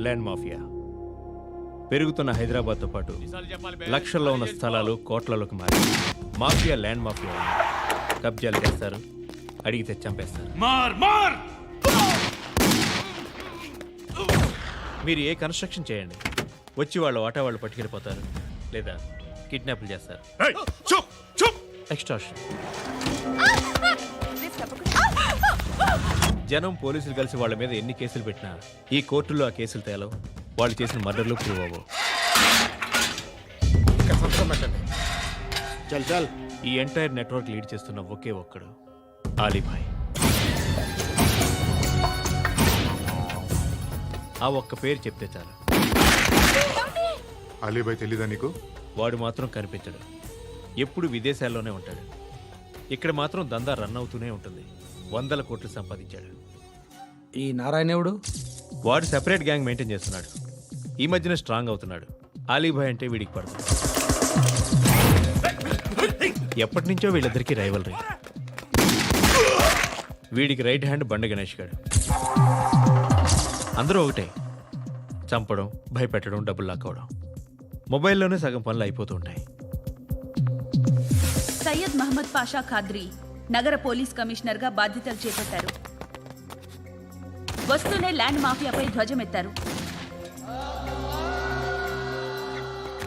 Land mafia పెరుగుతున్న హైదరాబాద్తో పాటు లక్షల్లో ఉన్న స్థలాలు కోట్లలోకి మారి మాఫియా ల్యాండ్ మాఫియా కబ్జాలు చేస్తారు, అడిగితే చంపేస్తారు. మీరు ఏ కన్స్ట్రక్షన్ చేయండి, వచ్చి వాళ్ళు వాటా వాళ్ళు పట్టుకెళ్ళిపోతారు, లేదా కిడ్నాప్లు చేస్తారు. ఎక్స్ట్రాషన్. జనం పోలీసులు కలిసి వాళ్ళ మీద ఎన్ని కేసులు పెట్టినా ఈ కోర్టుల్లో ఆ కేసులు తేలవు, వాళ్ళు చేసిన మర్డర్లు ప్రూవ్ అవ్వవు. చల్ చల్. ఈ ఎంటైర్ నెట్వర్క్ లీడ్ చేస్తున్న ఒకే ఒక్కడు ఆలీభాయ్. ఆ ఒక్క పేరు చెప్తే చాలు. అలీభాయ్ తెలీదా నీకు? వాడు మాత్రం కనిపించడు, ఎప్పుడు విదేశాల్లోనే ఉంటాడు. ఇక్కడ మాత్రం దందా రన్ అవుతూనే ఉంటుంది. 100 కోట్లు సంపాదించాడు. ఈ నారాయణేవుడు వాడు సెపరేట్ గ్యాంగ్ మెయింటైన్ చేస్తున్నాడు. ఈ మధ్యన స్ట్రాంగ్ అవుతున్నాడు. ఆలీభాయ్ అంటే వీడికి పడదు. ఎప్పటి నుంచో వీళ్ళిద్దరికీ రైవలరీ. వీడికి రైట్ హ్యాండ్ బండ గణేష్ గాడు. అందరూ ఒకటే, చంపడం, భయపెట్టడం, డబ్బులు లాక్కోవడం. మొబైల్లోనే సగం పనులు అయిపోతూ ఉంటాయి. సయ్యద్ మహమ్మద్ పాషా ఖాద్రీ నగర పోలీస్ కమిషనర్గా బాధ్యతలు చేపట్టారు. వస్తూనే ల్యాండ్ మాఫియాపై ధ్వజమెత్తారు.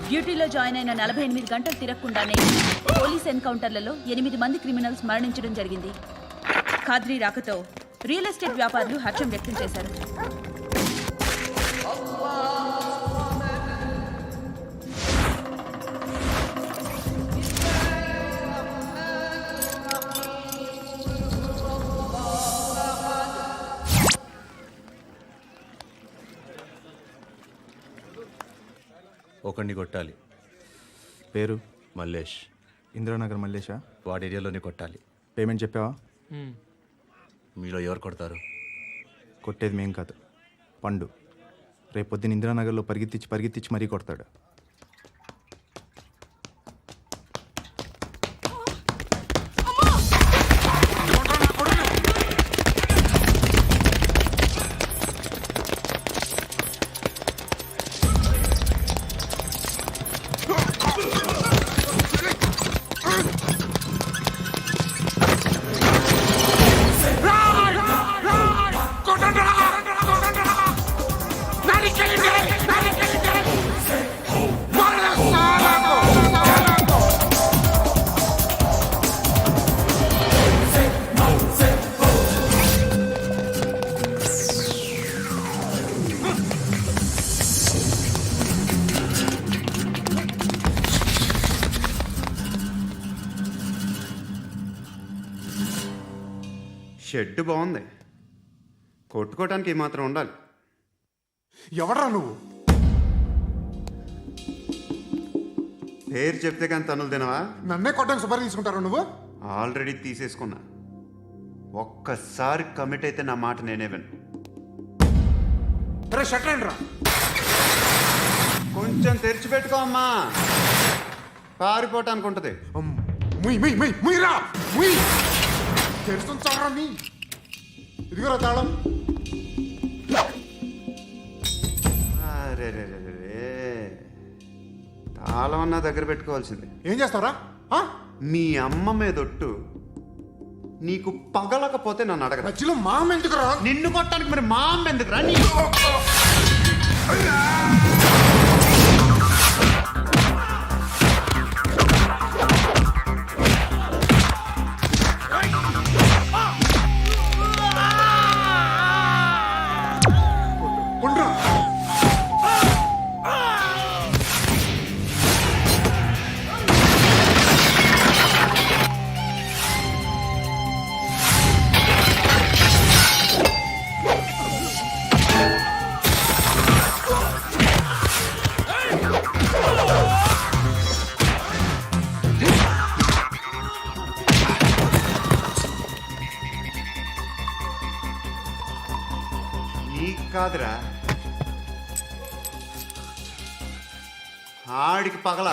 డ్యూటీలో జాయిన్ అయిన 48 గంటలు తిరగకుండానే పోలీస్ ఎన్కౌంటర్లలో 8 మంది క్రిమినల్స్ మరణించడం జరిగింది. ఖాద్రీ రాకతో రియల్ ఎస్టేట్ వ్యాపారులు హర్షం వ్యక్తం చేశారు. ఒకడిని కొట్టాలి. పేరు? మల్లేష్. ఇందిరానగర్ మల్లేషా? వాడి ఏరియాలోనే కొట్టాలి. పేమెంట్ చెప్పావా? మీలో ఎవరు కొడతారు? కొట్టేది మేం కాదు, పండు. రేపు పొద్దున్న ఇందిరానగర్లో పరిగెత్తించి మరీ కొడతాడు. షెడ్ బాగుంది, కొట్టుకోవటానికి ఏమాత్రం ఉండాలి. ఎవడ్రా నువ్వు? పేరు చెప్తే కానీ తనులు తినవా? నన్నే కొట్టడానికి సుపారీ తీసుకుంటారా నువ్వు? ఆల్రెడీ తీసేసుకున్నా. ఒక్కసారి కమిట్ అయితే నా మాట నేనే విను. షట్ రా. కొంచెం తెరిచిపెట్టుకో అమ్మా, పారిపోవటానికి ఉంటుంది. తెరుస్తుంది చాలరా నీ. ఇదిగోరా తాళం. అరే తాళం అన్నా దగ్గర పెట్టుకోవాల్సింది. ఏం చేస్తావురా? మీ అమ్మ మీదొట్టు నీకు పగలకపోతే నన్ను అడగరా. మధ్యలో మామ ఎందుకురా? నిన్ను కొట్టడానికి మరి మా అమ్మ ఎందుకురా? కాదురా, ఆడికి పగల.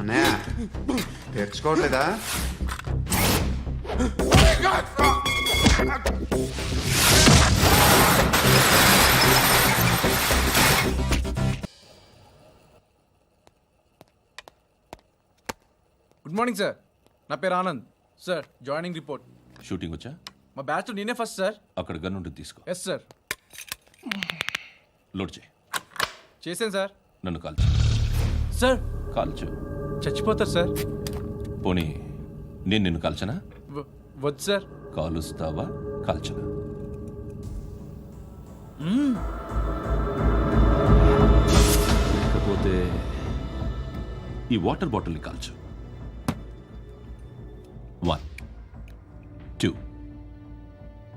అన్నయ్య తెచ్చుకోవట్లేదా? గుడ్ మార్నింగ్ సార్, నా పేరు Anand sir. Joining report. Shooting వచ్చా? మా బ్యాచ్ నేనే ఫస్ట్ సార్. అక్కడ గన్ ఉంటుంది, తీసుకో. Yes sir. లోడ్ చేయి. చేశాను సార్. నన్ను కాల్చు. సార్ కాల్చు. చచ్చిపోతారు సార్. పోనీ నేను నిన్ను కాల్చనా? వద్దు సార్. కాలుస్తావా కాల్చనా? లేకపోతే ఈ వాటర్ బాటిల్ని కాల్చు. 1 2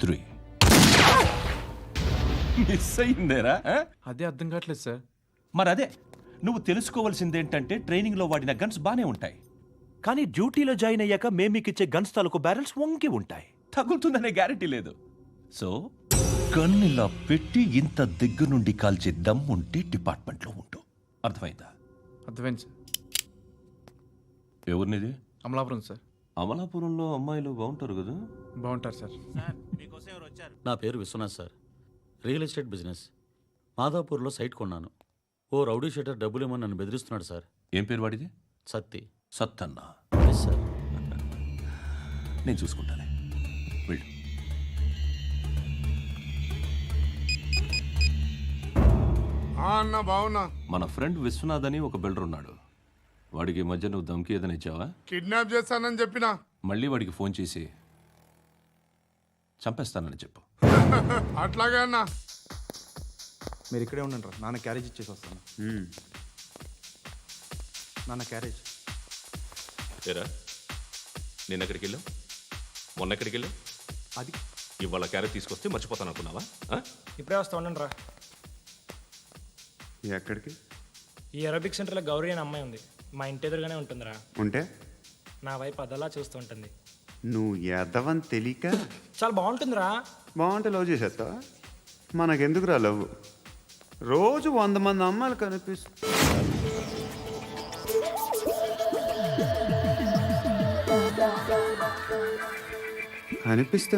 3. మిస్ అయిందేరా? అదే అర్థం కావట్లేదు సార్. మరి అదే నువ్వు తెలుసుకోవాల్సిందేంటంటే ట్రైనింగ్లో వాడిన గన్స్ బానే ఉంటాయి, కానీ డ్యూటీలో జాయిన్ అయ్యాక మేము మీకు ఇచ్చే గన్స్ తాలూకు బ్యారెల్స్ వంగి ఉంటాయి. తగులుతుందనే గ్యారెంటీ లేదు. సో గన్ ఇలా పెట్టి ఇంత దగ్గర నుండి కాల్చే దమ్ ఉంటే డిపార్ట్మెంట్లో ఉంటూ. అర్థమైందా? అర్థమైంది సార్. ఎవరినిది? అమలాపురం సార్. అమలాపురంలో అమ్మాయిలు బాగుంటారు కదా? బాగుంటారు సార్. నా పేరు Vishwanath sir. Real estate business. మాధాపూర్లో సైట్ కొన్నాను. ఓ రౌడీ షీటర్ డబ్బులు ఇవ్వమని నన్ను బెదిరిస్తున్నాడు సార్. ఏం పేరు వాడిది? సత్తి. సత్తన్నా. Yes sir. నేను చూసుకుంటానే, వెళ్ళు. అన్న బావున్నా. మన ఫ్రెండ్ విశ్వనాథ్ అని ఒక బిల్డర్ ఉన్నాడు. వాడికి ఈ మధ్య నువ్వు దమ్కి ఏదైనా ఇచ్చావా? కిడ్నాప్ చేస్తానని చెప్పినా. మళ్ళీ వాడికి ఫోన్ చేసి చంపేస్తానని చెప్పు. అట్లాగే అన్న. మీరు ఇక్కడే ఉండండి రా, నాన్న క్యారేజ్ ఇచ్చేసి వస్తాను. నాన్న క్యారేజ్. ఏరా నేను ఎక్కడికి వెళ్ళావు? మొన్న ఎక్కడికి వెళ్ళావు? అది ఇవాళ క్యారెట్ తీసుకొస్తే మర్చిపోతాను అనుకున్నావా? ఇప్పుడే వస్తా ఉండండి రా. ఎక్కడికి? ఈ అరబిక్ సెంటర్లో గౌరీ అనే అమ్మాయి ఉంది. మా ఇంటి ఎదురుగానే ఉంటుందిరా. ఉంటే నా వైపు అదలా చూస్తూ ఉంటుంది. నువ్వు ఎదవని తెలియక చాలా బాగుంటుందిరా. బాగుంటే లవ్ చేసేస్తావా? మనకెందుకురా లవ్? రోజు 100 మంది అమ్మాయిలు కనిపిస్తే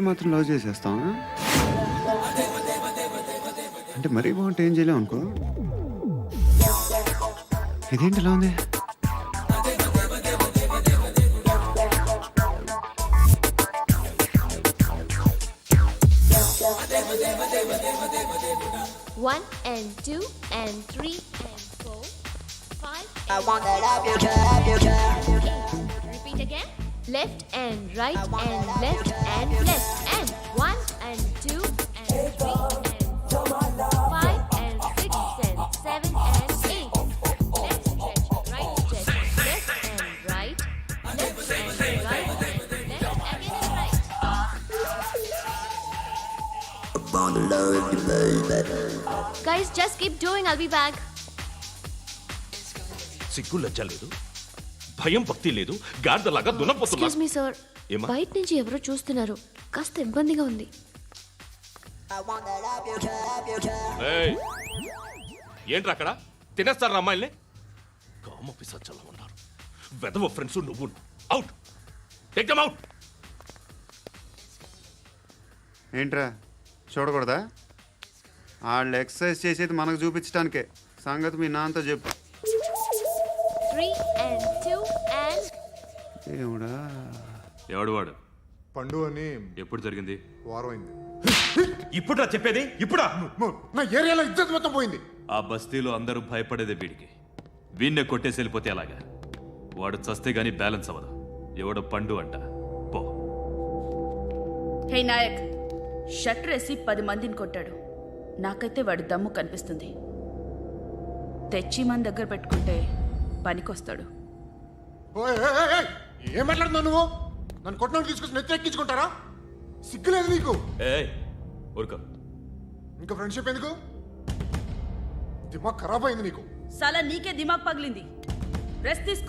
మాత్రం లవ్ చేసేస్తావా? అంటే మరీ బాగుంటే ఏం చేయలేం అనుకో. ఇదేంటి ఇలా ఉంది? One and two and three and four, 5. I want that up your job. Repeat again. Left and right and left and left and 1 and 2 and 3 and 4, 5 and 6 and 7 and 8. Left stretch, right stretch, left and right, left and right, left again and right. Guys, just keep doing. I'll be back. సిగ్గు లజ్జ లేదు, భయం భక్తి లేదు, గాడిదలాగా దున్నపోతున్నా. Excuse me, sir. ఏమ్మా? బయట నుంచి ఎవరో చూస్తున్నారు. కాస్త ఇబ్బందిగా ఉంది. I want that up your job. ఏయ్, ఏంట్రా అక్కడ తినేస్తారు అమ్మాయిల్ని? కామ పిశాచాలా ఉన్నారు. వెదవ ఫ్రెండ్స్ నువ్వు. Out, take them out. ఏంట్రా చూడకూడదా? వాళ్ళు ఎక్సర్సైజ్ చేసేది మనకు చూపించడానికే. సంగతి మీ నాన్నతో చెప్పు. 3 and 2 and ఏమిడా? ఎవడు వాడు? పండు అని ఎప్పుడు జరిగింది? వారం అయింది. ఇప్పుడా చెప్పేది? ఇప్పుడా? నా ఏరియాలో ఇజ్జత్ మొత్తం పోయింది. ఆ బస్తీలో అందరూ భయపడేదే వీడికి. వీణ్ణే కొట్టేసి వెళ్ళిపోతే అలాగా? వాడు చస్తే గానీ బ్యాలెన్స్ అవ్వదు. ఎవడో పండు అంట. పో. హే నాయక్, షట్టర్ వేసి 10 మందిని కొట్టాడు. నాకైతే వాడి దమ్ము కనిపిస్తుంది. తెచ్చి మన దగ్గర పెట్టుకుంటే పనికొస్తాడు. ఓయ్, ఏయ్, ఏయ్, ఏయ్, ఏం మాట్లాడుతున్నావు నువ్వు? నన్ను కొట్టడానికి తీసుకొచ్చి నెత్తెక్కించుకుంటారా? సిగ్గులేదు నీకు? ఏయ్ ఊరుకో. ఇంకా ఫ్రెండ్షిప్ ఎందుకు? దిమాగ్ ఖరాబ్ అయింది నీకు. సలా నీకే దిమాగ్ పగిలింది. రెస్ట్ తీసుకో.